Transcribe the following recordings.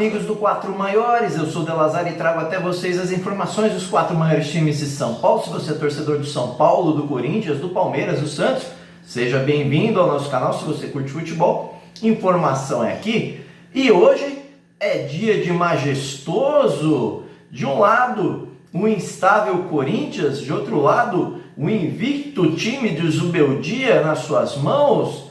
Amigos do Quatro Maiores, eu sou o Delazar e trago até vocês as informações dos quatro maiores times de São Paulo. Se você é torcedor do São Paulo, do Corinthians, do Palmeiras, do Santos, seja bem-vindo ao nosso canal. Se você curte futebol, informação é aqui. E hoje é dia de majestoso. De um lado, o instável Corinthians, de outro lado, o invicto time do Zubeldia nas suas mãos.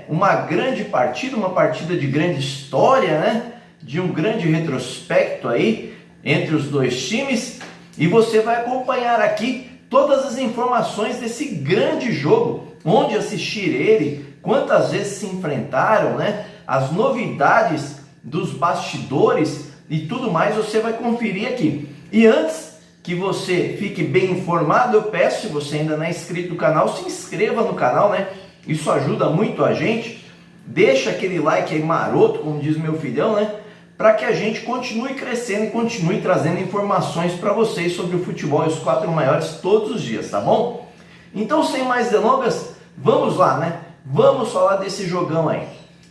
Uma grande partida, uma partida de grande história, né? De um grande retrospecto aí entre os dois times. E você vai acompanhar aqui todas as informações desse grande jogo, onde assistir ele, quantas vezes se enfrentaram, né? As novidades dos bastidores e tudo mais você vai conferir aqui. E antes que você fique bem informado, eu peço, se você ainda não é inscrito no canal, se inscreva no canal, né? Isso ajuda muito a gente. Deixa aquele like aí maroto, como diz meu filhão, né? Para que a gente continue crescendo e continue trazendo informações para vocês sobre o futebol e os quatro maiores todos os dias, tá bom? Então, sem mais delongas, vamos lá, né? Vamos falar desse jogão aí.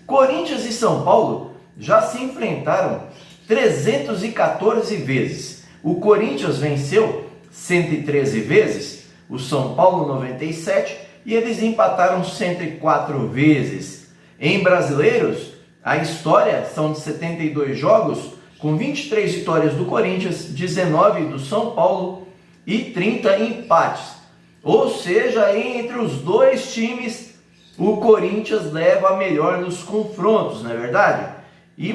Corinthians e São Paulo já se enfrentaram 314 vezes. O Corinthians venceu 113 vezes, o São Paulo 97 e eles empataram 104 vezes. Em brasileiros, a história são de 72 jogos, com 23 vitórias do Corinthians, 19 do São Paulo e 30 empates. Ou seja, entre os dois times, o Corinthians leva a melhor nos confrontos, não é verdade?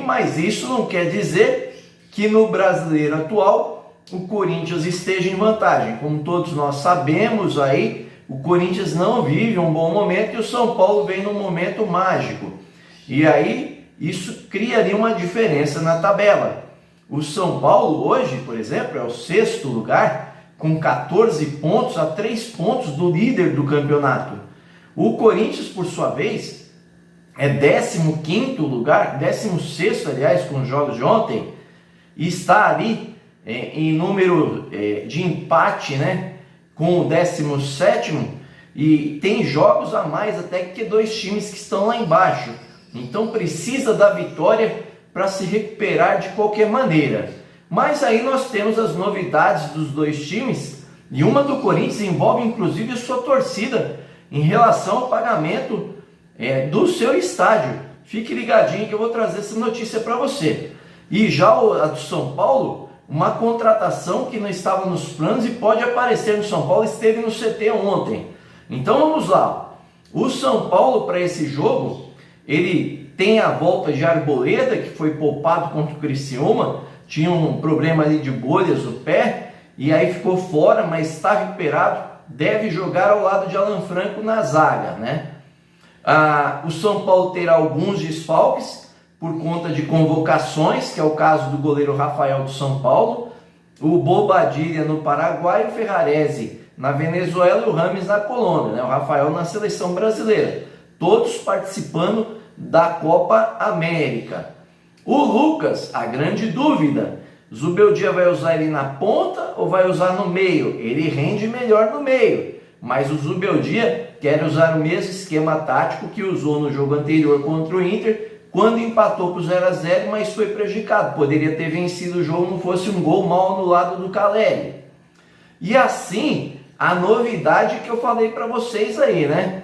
Mas isso não quer dizer que no brasileiro atual o Corinthians esteja em vantagem. Como todos nós sabemos aí, o Corinthians não vive um bom momento e o São Paulo vem num momento mágico. E aí, isso criaria uma diferença na tabela. O São Paulo hoje, por exemplo, é o sexto lugar, com 14 pontos, a 3 pontos do líder do campeonato. O Corinthians, por sua vez, é 15º lugar, 16º, aliás, com os jogos de ontem, e está ali em número de empate, né? Com o 17º, e tem jogos a mais até que dois times que estão lá embaixo. Então precisa da vitória para se recuperar de qualquer maneira. Mas aí nós temos as novidades dos dois times, e uma do Corinthians envolve inclusive a sua torcida em relação ao pagamento do seu estádio. Fique ligadinho que eu vou trazer essa notícia para você. E já a do São Paulo, uma contratação que não estava nos planos e pode aparecer no São Paulo, esteve no CT ontem. Então vamos lá. O São Paulo, para esse jogo, ele tem a volta de Arboleda, que foi poupado contra o Criciúma, tinha um problema ali de bolhas no pé, e aí ficou fora, mas está recuperado, deve jogar ao lado de Alan Franco na zaga, né? O São Paulo terá alguns desfalques, por conta de convocações, que é o caso do goleiro Rafael do São Paulo, o Bobadilla no Paraguai, o Ferrarese na Venezuela e o Rames na Colômbia, né? O Rafael na seleção brasileira, todos participando da Copa América. O Lucas, a grande dúvida, Zubeldia vai usar ele na ponta ou vai usar no meio? Ele rende melhor no meio, mas o Zubeldia quer usar o mesmo esquema tático que usou no jogo anterior contra o Inter, quando empatou por 0-0, mas foi prejudicado. Poderia ter vencido o jogo, não fosse um gol mal anulado do Caleri. E assim, a novidade que eu falei para vocês aí, né?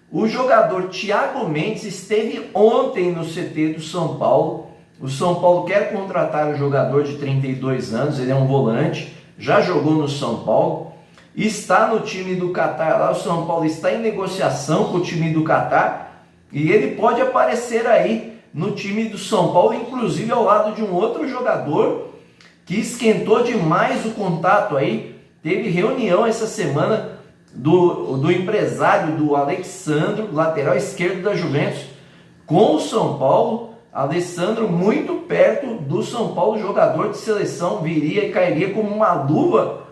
O jogador Thiago Mendes esteve ontem no CT do São Paulo. O São Paulo quer contratar o jogador de 32 anos, ele é um volante, já jogou no São Paulo, está no time do Catar lá. O São Paulo está em negociação com o time do Catar e ele pode aparecer aí no time do São Paulo, inclusive ao lado de um outro jogador que esquentou demais o contato aí. Teve reunião essa semana do empresário do Alexandro, lateral esquerdo da Juventus, com o São Paulo. Alessandro muito perto do São Paulo, jogador de seleção, viria e cairia como uma luva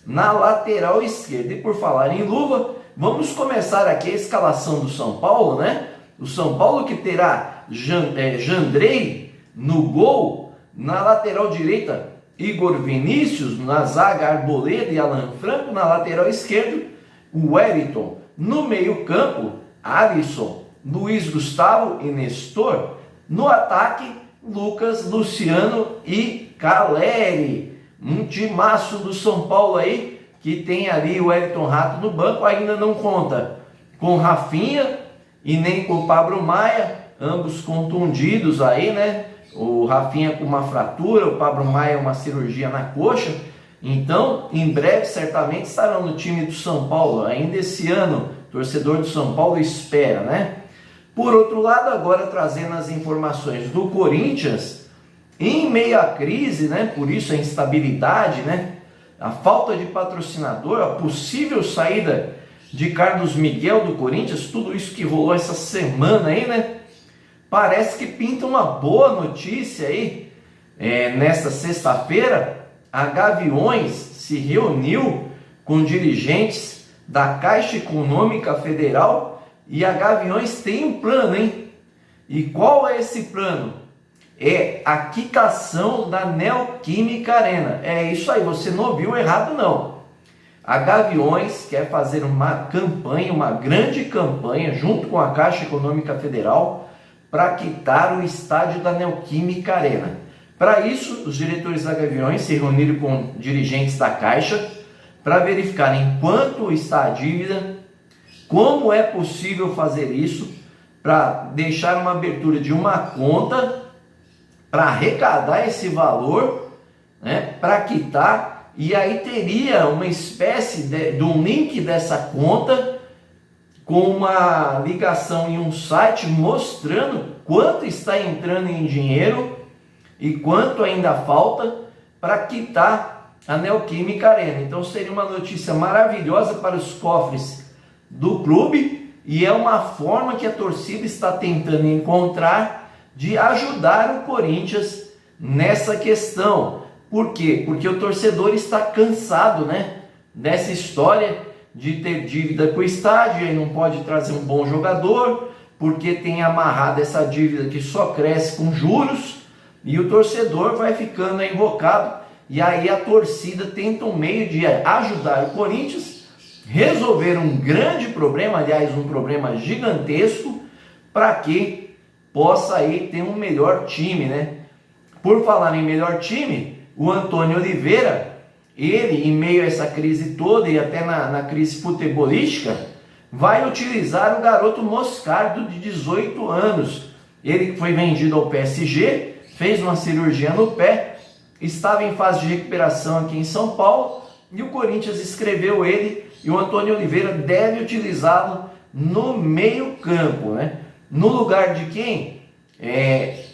na lateral esquerda. E por falar em luva, vamos começar aqui a escalação do São Paulo, né? O São Paulo que terá Jandrei no gol, na lateral direita Igor Vinícius, na zaga Arboleda e Alan Franco, na lateral esquerda o Wellington, no meio campo Alisson, Luiz Gustavo e Nestor, no ataque Lucas, Luciano e Caleri. Um timaço do São Paulo aí, que tem ali o Wellington Rato no banco, ainda não conta com Rafinha e nem com o Pablo Maia, ambos contundidos aí, né? O Rafinha com uma fratura, o Pablo Maia uma cirurgia na coxa. Então, em breve, certamente estarão no time do São Paulo, ainda esse ano, torcedor do São Paulo espera, né? Por outro lado, agora trazendo as informações do Corinthians, em meio à crise, né? Por isso a instabilidade, né? A falta de patrocinador, a possível saída de Carlos Miguel do Corinthians, tudo isso que rolou essa semana aí, né? Parece que pinta uma boa notícia aí. Nesta sexta-feira, a Gaviões se reuniu com dirigentes da Caixa Econômica Federal e a Gaviões tem um plano, hein? E qual é esse plano? É a quitação da Neoquímica Arena. É isso aí, você não ouviu errado não. A Gaviões quer fazer uma campanha, uma grande campanha, junto com a Caixa Econômica Federal, para quitar o estádio da Neoquímica Arena. Para isso, os diretores da Gaviões se reuniram com dirigentes da Caixa para verificarem quanto está a dívida, como é possível fazer isso, para deixar uma abertura de uma conta para arrecadar esse valor, né, para quitar, e aí teria uma espécie de um link dessa conta com uma ligação em um site mostrando quanto está entrando em dinheiro e quanto ainda falta para quitar a Neoquímica Arena. Então seria uma notícia maravilhosa para os cofres do clube e é uma forma que a torcida está tentando encontrar de ajudar o Corinthians nessa questão. Por quê? Porque o torcedor está cansado, né, dessa história de ter dívida com o estádio e não pode trazer um bom jogador, porque tem amarrado essa dívida que só cresce com juros, e o torcedor vai ficando invocado, e aí a torcida tenta um meio de ajudar o Corinthians, resolver um grande problema, aliás, um problema gigantesco, para que possa aí ter um melhor time, né? Por falar em melhor time, o Antônio Oliveira, ele, em meio a essa crise toda e até na crise futebolística, vai utilizar o garoto Moscardo de 18 anos. Ele que foi vendido ao PSG, fez uma cirurgia no pé, estava em fase de recuperação aqui em São Paulo, e o Corinthians inscreveu ele, e o Antônio Oliveira deve utilizá-lo no meio campo, né? No lugar de quem?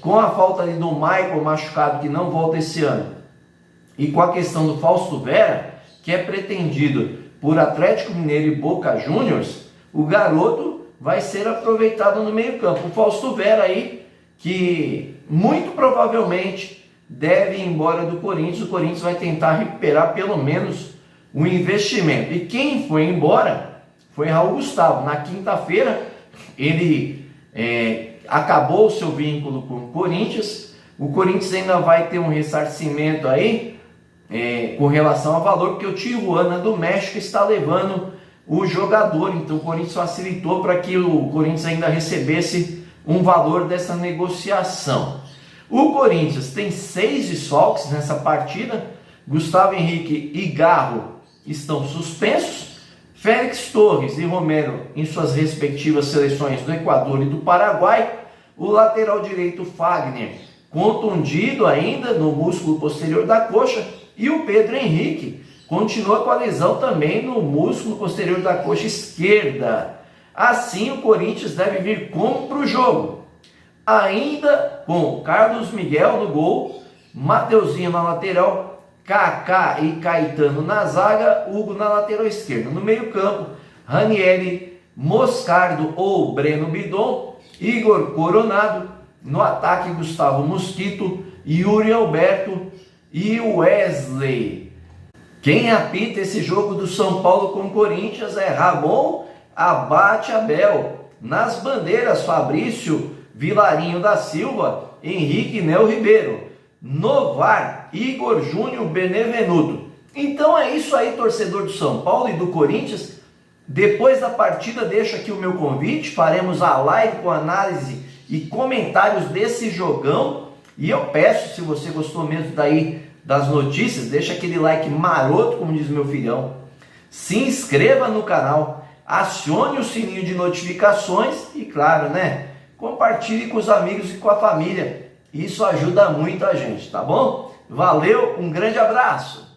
Com a falta ali do Michael machucado, que não volta esse ano, e com a questão do Fausto Vera, que é pretendido por Atlético Mineiro e Boca Juniors, o garoto vai ser aproveitado no meio campo. O Fausto Vera aí, que muito provavelmente deve ir embora do Corinthians, o Corinthians vai tentar recuperar pelo menos o investimento. E quem foi embora foi Raul Gustavo. Na quinta-feira ele acabou o seu vínculo com o Corinthians. O Corinthians ainda vai ter um ressarcimento aí com relação ao valor, porque o Tijuana do México está levando o jogador. Então o Corinthians facilitou para que o Corinthians ainda recebesse um valor dessa negociação. O Corinthians tem 6 desfalques nessa partida. Gustavo Henrique e Garro estão suspensos. Félix Torres e Romero em suas respectivas seleções do Equador e do Paraguai. O lateral direito Fagner contundido ainda no músculo posterior da coxa, e o Pedro Henrique continua com a lesão também no músculo posterior da coxa esquerda. Assim, o Corinthians deve vir como para o jogo, ainda com Carlos Miguel no gol, Mateuzinho na lateral, Kaká e Caetano na zaga, Hugo na lateral esquerda. No meio campo, Ranieri, Moscardo ou Breno Bidon, Igor Coronado. No ataque, Gustavo Mosquito, Yuri Alberto e Wesley. Quem apita esse jogo do São Paulo com o Corinthians é Ramon Abate Abel. Nas bandeiras, Fabrício Vilarinho da Silva, Henrique Nel Ribeiro. No VAR, Igor Júnior Benevenuto. Então é isso aí, torcedor do São Paulo e do Corinthians. Depois da partida, deixo aqui o meu convite. Faremos a live com análise e comentários desse jogão. E eu peço, se você gostou mesmo daí das notícias, deixa aquele like maroto, como diz meu filhão. Se inscreva no canal, acione o sininho de notificações e, claro, né, compartilhe com os amigos e com a família. Isso ajuda muito a gente, tá bom? Valeu, um grande abraço!